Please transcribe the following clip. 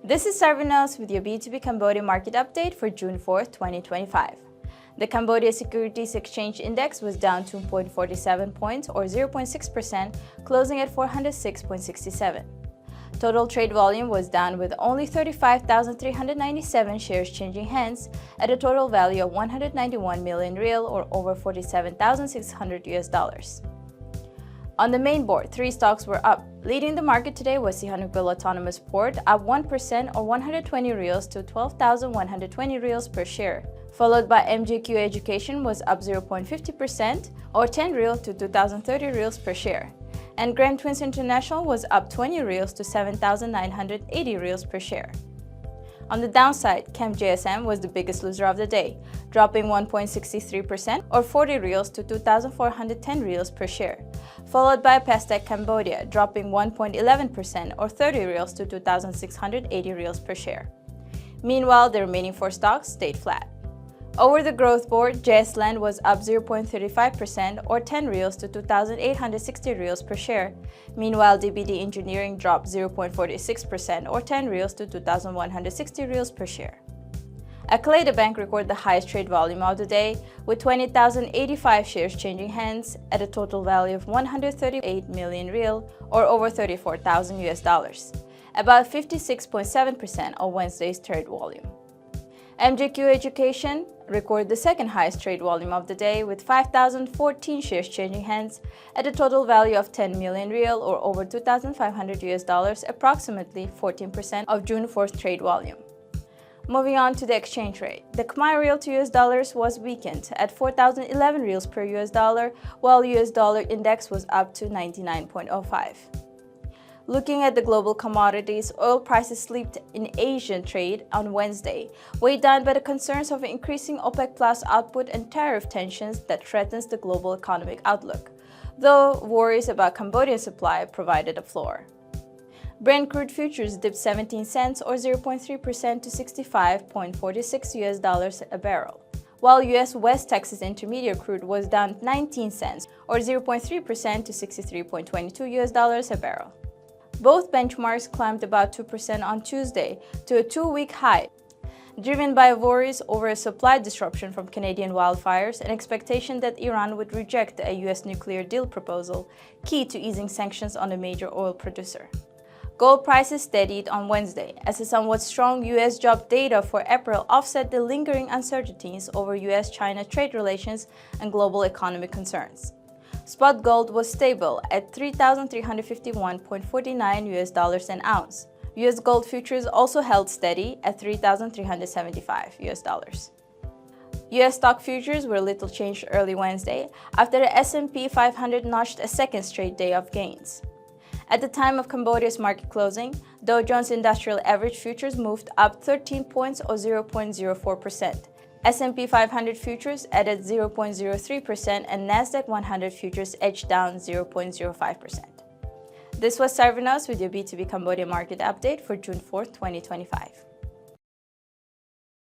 This is Sarvanos with your B2B Cambodia Market update for June 4th, 2025. The Cambodia Securities Exchange Index was down 2.47 points or 0.6%, closing at 406.67. Total trade volume was down with only 35,397 shares changing hands at a total value of 191 million real or over $47,600. On the main board, three stocks were up. Leading the market today was Sihanoukville Autonomous Port, up 1% or 120 reals to 12,120 reals per share. Followed by MJQ Education was up 0.50% or 10 reals to 2,030 reals per share. And Grand Twins International was up 20 reals to 7,980 reals per share. On the downside, CamJSM was the biggest loser of the day, dropping 1.63% or 40 reals to 2,410 reals per share, followed by Pastec Cambodia, dropping 1.11% or 30 reals to 2,680 reals per share. Meanwhile, the remaining four stocks stayed flat. Over the growth board, JS Land was up 0.35% or 10 reals to 2,860 reals per share. Meanwhile, DBD Engineering dropped 0.46% or 10 reals to 2,160 reals per share. Accolade Bank recorded the highest trade volume of the day, with 20,085 shares changing hands at a total value of 138 million real or over $34,000, about 56.7% of Wednesday's trade volume. MJQ Education recorded the second highest trade volume of the day with 5,014 shares changing hands at a total value of 10 million real or over $2,500, approximately 14% of June 4th trade volume. Moving on to the exchange rate, the Khmer Real to US dollars was weakened at 4,011 reals per US dollar, while US dollar index was up to 99.05. Looking at the global commodities, oil prices slipped in Asian trade on Wednesday, weighed down by the concerns of increasing OPEC Plus output and tariff tensions that threatens the global economic outlook, though worries about Cambodian supply provided a floor. Brent crude futures dipped 17 cents or 0.3% to $65.46 a barrel, while US West Texas Intermediate crude was down 19 cents or 0.3% to $63.22 a barrel. Both benchmarks climbed about 2% on Tuesday to a two-week high, driven by worries over a supply disruption from Canadian wildfires and expectation that Iran would reject a US nuclear deal proposal, key to easing sanctions on a major oil producer. Gold prices steadied on Wednesday as a somewhat strong US job data for April offset the lingering uncertainties over US-China trade relations and global economic concerns. Spot gold was stable at $3,351.49 an ounce. US gold futures also held steady at $3,375. US stock futures were little changed early Wednesday after the S&P 500 notched a second straight day of gains. At the time of Cambodia's market closing, Dow Jones Industrial Average futures moved up 13 points or 0.04%. S&P 500 futures added 0.03% and Nasdaq 100 futures edged down 0.05%. This was Sarvanos with your B2B Cambodia Market update for June 4th, 2025.